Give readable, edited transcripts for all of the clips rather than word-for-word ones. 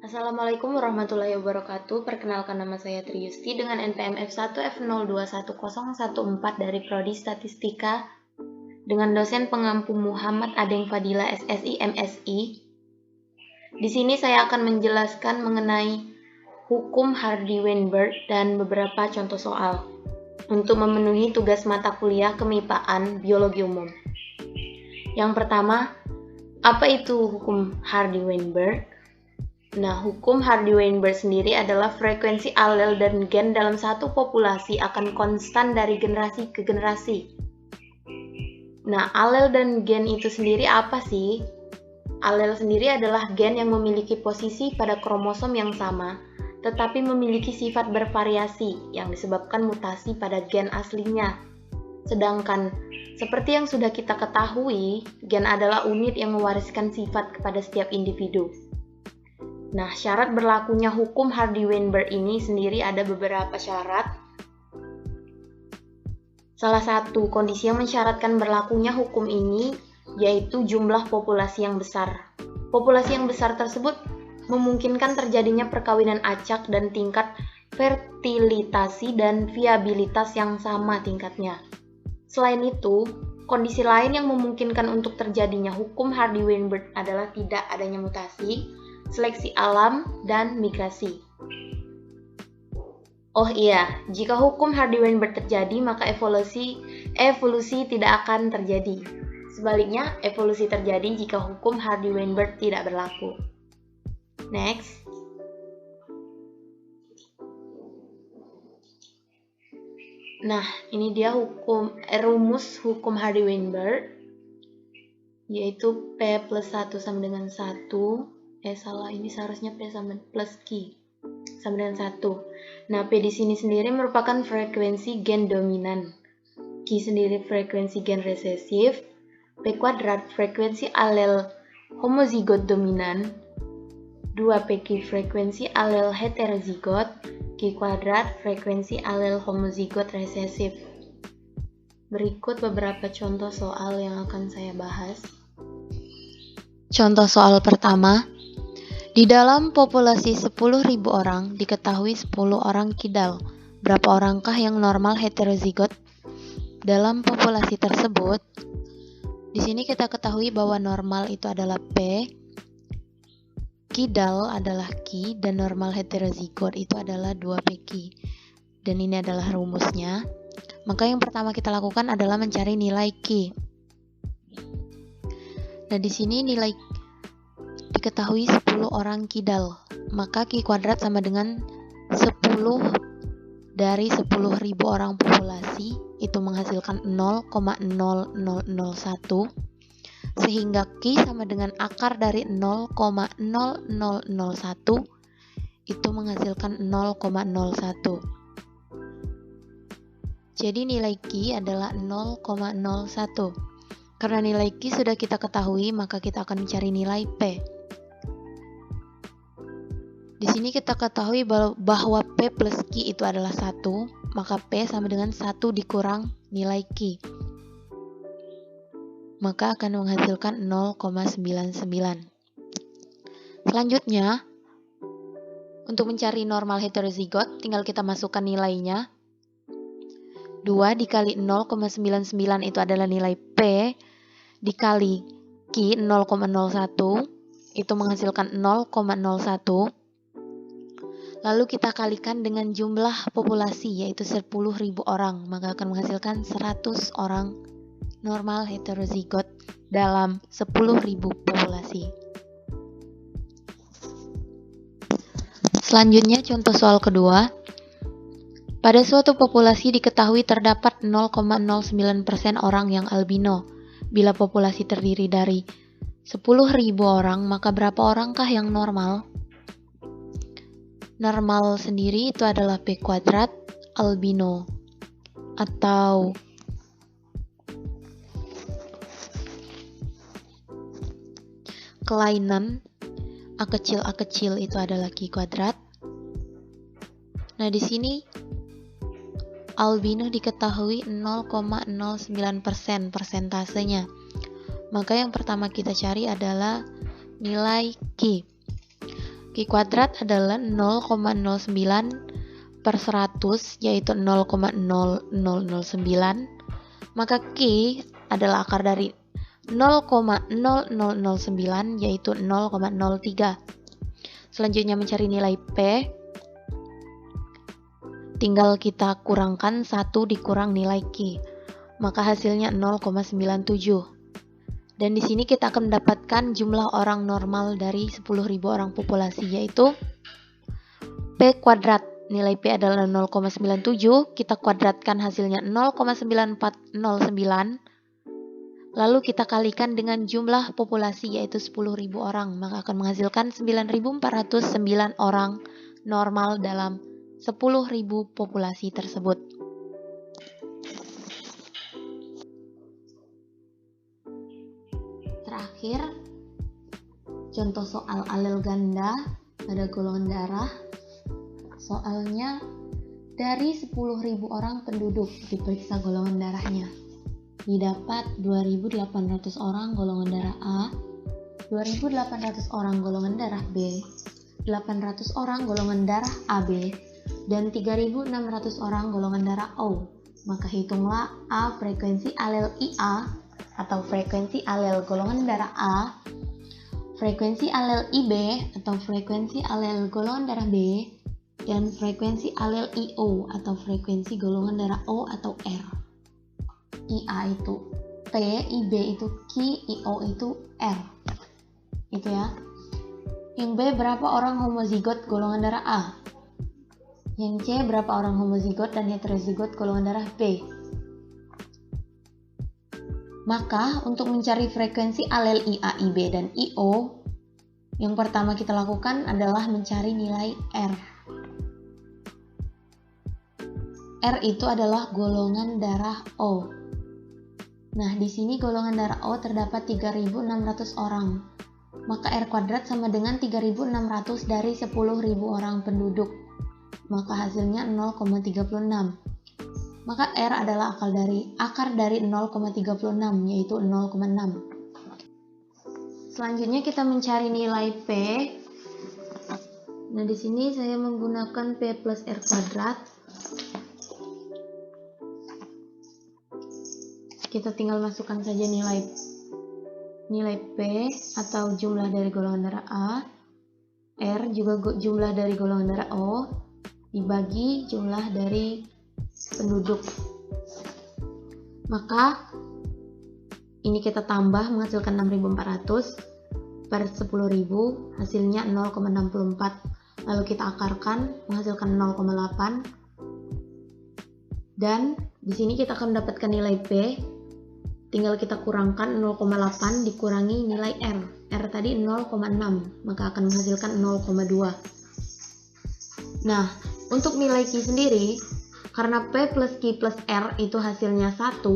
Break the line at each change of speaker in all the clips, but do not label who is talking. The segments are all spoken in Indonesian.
Assalamualaikum warahmatullahi wabarakatuh. Perkenalkan, nama saya Triyusti dengan NPM F1F021014 dari Prodi Statistika dengan dosen pengampu Muhammad Adeng Fadila SSI MSI. Di sini saya akan menjelaskan mengenai hukum Hardy-Weinberg dan beberapa contoh soal untuk memenuhi tugas mata kuliah kemipaan biologi umum. Yang pertama, apa itu hukum Hardy-Weinberg? Nah, hukum Hardy-Weinberg sendiri adalah frekuensi alel dan gen dalam satu populasi akan konstan dari generasi ke generasi. Nah, alel dan gen itu sendiri apa sih? Alel sendiri adalah gen yang memiliki posisi pada kromosom yang sama, tetapi memiliki sifat bervariasi yang disebabkan mutasi pada gen aslinya. Sedangkan, seperti yang sudah kita ketahui, gen adalah unit yang mewariskan sifat kepada setiap individu. Nah, syarat berlakunya hukum Hardy-Weinberg ini sendiri ada beberapa syarat. Salah satu kondisi yang mensyaratkan berlakunya hukum ini yaitu jumlah populasi yang besar. Populasi yang besar tersebut memungkinkan terjadinya perkawinan acak dan tingkat fertilitasi dan viabilitas yang sama tingkatnya. Selain itu, kondisi lain yang memungkinkan untuk terjadinya hukum Hardy-Weinberg adalah tidak adanya mutasi, seleksi alam, dan migrasi. Oh iya, jika hukum Hardy-Weinberg terjadi, maka evolusi tidak akan terjadi. Sebaliknya, evolusi terjadi jika hukum Hardy-Weinberg tidak berlaku. Next. Nah, ini dia rumus hukum Hardy-Weinberg, yaitu P plus 1 sama dengan 1. Ini seharusnya P sama plus Q sama dengan 1. Nah, P di sini sendiri merupakan frekuensi gen dominan, Q sendiri frekuensi gen resesif, P kuadrat frekuensi alel homozigot dominan, 2PQ frekuensi alel heterozigot, Q kuadrat frekuensi alel homozigot resesif. Berikut beberapa contoh soal yang akan saya bahas. Contoh soal pertama. Di dalam populasi 10.000 orang, diketahui 10 orang kidal. Berapa orangkah yang normal heterozigot dalam populasi tersebut? Di sini kita ketahui bahwa normal itu adalah P, kidal adalah Q, dan normal heterozigot itu adalah 2PQ. Dan ini adalah rumusnya. Maka yang pertama kita lakukan adalah mencari nilai Q. Nah, di sini nilai diketahui 10 orang kidal, maka Q kuadrat sama dengan 10 dari 10.000 orang populasi, itu menghasilkan 0,0001, sehingga Q sama dengan akar dari 0,0001, itu menghasilkan 0,01. Jadi nilai Q adalah 0,01. Karena nilai Q sudah kita ketahui, maka kita akan mencari nilai P. Di sini kita ketahui bahwa P plus Q itu adalah 1, maka P sama dengan 1 dikurang nilai Q. Maka akan menghasilkan 0,99. Selanjutnya, untuk mencari normal heterozigot, tinggal kita masukkan nilainya. 2 dikali 0,99 itu adalah nilai P, dikali Q 0,01, itu menghasilkan 0,01. Lalu kita kalikan dengan jumlah populasi, yaitu 10.000 orang, maka akan menghasilkan 100 orang normal heterozigot dalam 10.000 populasi. Selanjutnya, contoh soal kedua. Pada suatu populasi diketahui terdapat 0,09% orang yang albino. Bila populasi terdiri dari 10.000 orang, maka berapa orangkah yang normal? Normal sendiri itu adalah P kuadrat albino, atau kelainan A kecil itu adalah Q kuadrat. Nah, di sini albino diketahui 0,09% persentasenya. Maka yang pertama kita cari adalah nilai Q. Q kuadrat adalah 0,09 per 100, yaitu 0,0009. Maka Q adalah akar dari 0,0009, yaitu 0,03. Selanjutnya mencari nilai P. Tinggal kita kurangkan 1 dikurang nilai Q. Maka hasilnya 0,97. Dan di sini kita akan mendapatkan jumlah orang normal dari 10.000 orang populasi, yaitu P kuadrat. Nilai P adalah 0,97, kita kuadratkan hasilnya 0,9409. Lalu kita kalikan dengan jumlah populasi, yaitu 10.000 orang, maka akan menghasilkan 9.409 orang normal dalam 10.000 populasi tersebut. Terakhir, contoh soal alel ganda pada golongan darah. Soalnya, dari 10.000 orang penduduk diperiksa golongan darahnya. Didapat 2.800 orang golongan darah A, 2.800 orang golongan darah B, 800 orang golongan darah AB, dan 3.600 orang golongan darah O. Maka hitunglah A frekuensi alel IA atau frekuensi alel golongan darah A, frekuensi alel IB atau frekuensi alel golongan darah B, dan frekuensi alel IO atau frekuensi golongan darah O atau R. IA itu P, IB itu Q, IO itu R. Itu ya. Yang B, berapa orang homozigot golongan darah A? Yang C, berapa orang homozigot dan heterozigot golongan darah B? Maka, untuk mencari frekuensi alel IA, IB, dan IO, yang pertama kita lakukan adalah mencari nilai R. R itu adalah golongan darah O. Nah, di sini golongan darah O terdapat 3.600 orang. Maka R kuadrat sama dengan 3.600 dari 10.000 orang penduduk. Maka hasilnya 0,36. Maka R adalah akar dari 0,36, yaitu 0,6. Selanjutnya kita mencari nilai P. Nah, di sini saya menggunakan P plus R kuadrat. Kita tinggal masukkan saja nilai P atau jumlah dari golongan darah A, R juga jumlah dari golongan darah O, dibagi jumlah dari penduduk. Maka ini kita tambah menghasilkan 6.400 per 10.000, hasilnya 0,64. Lalu kita akarkan menghasilkan 0,8. Dan di sini kita akan mendapatkan nilai P. Tinggal kita kurangkan 0,8 dikurangi nilai R. R tadi 0,6, maka akan menghasilkan 0,2. Nah, untuk nilai Q sendiri, karena P plus Q plus R itu hasilnya 1,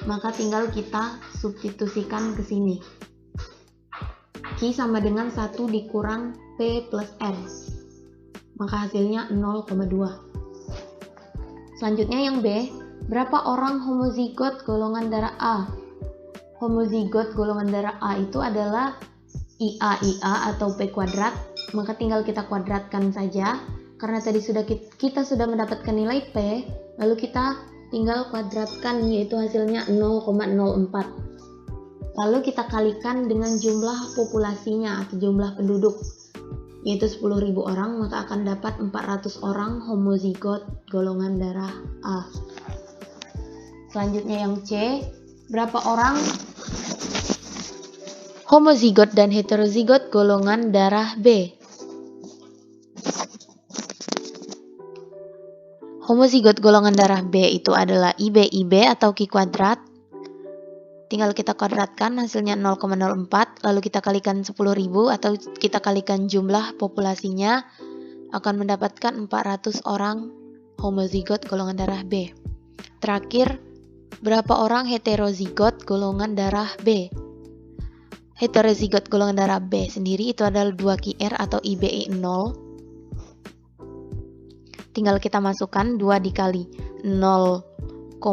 maka tinggal kita substitusikan ke sini. Q sama dengan 1 dikurang P plus R. Maka hasilnya 0,2. Selanjutnya yang B, berapa orang homozigot golongan darah A? Homozigot golongan darah A itu adalah IA atau P kuadrat, maka tinggal kita kuadratkan saja. Karena tadi kita sudah mendapatkan nilai P, lalu kita tinggal kuadratkan, yaitu hasilnya 0,04. Lalu kita kalikan dengan jumlah populasinya atau jumlah penduduk, yaitu 10.000 orang, maka akan dapat 400 orang homozigot golongan darah A. Selanjutnya yang C, berapa orang homozigot dan heterozigot golongan darah B? Homozigot golongan darah B itu adalah IB atau Q kuadrat. Tinggal kita kuadratkan, hasilnya 0,04, lalu kita kalikan 10.000 atau kita kalikan jumlah populasinya, akan mendapatkan 400 orang homozigot golongan darah B. Terakhir, berapa orang heterozigot golongan darah B? Heterozigot golongan darah B sendiri itu adalah 2QR atau IBE 0. Tinggal kita masukkan 2 dikali 0,2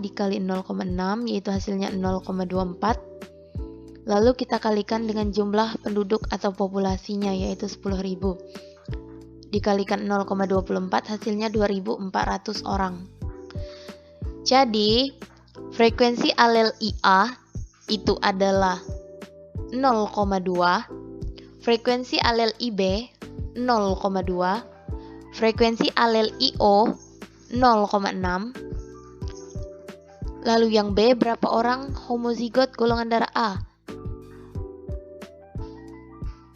dikali 0,6, yaitu hasilnya 0,24. Lalu kita kalikan dengan jumlah penduduk atau populasinya, yaitu 10.000. Dikalikan 0,24 hasilnya 2.400 orang. Jadi, frekuensi alel IA itu adalah 0,2, frekuensi alel IB 0,2, frekuensi alel IO 0,6. Lalu yang B, berapa orang homozigot golongan darah A?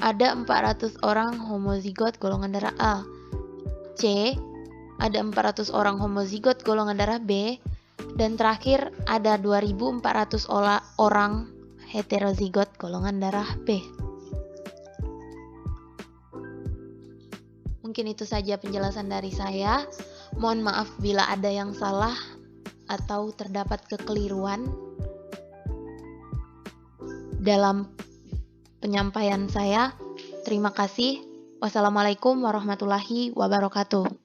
Ada 400 orang homozigot golongan darah A. C, ada 400 orang homozigot golongan darah B. Dan terakhir ada 2.400 orang heterozigot golongan darah B. Mungkin itu saja penjelasan dari saya. Mohon maaf bila ada yang salah atau terdapat kekeliruan dalam penyampaian saya. Terima kasih. Wassalamualaikum warahmatullahi wabarakatuh.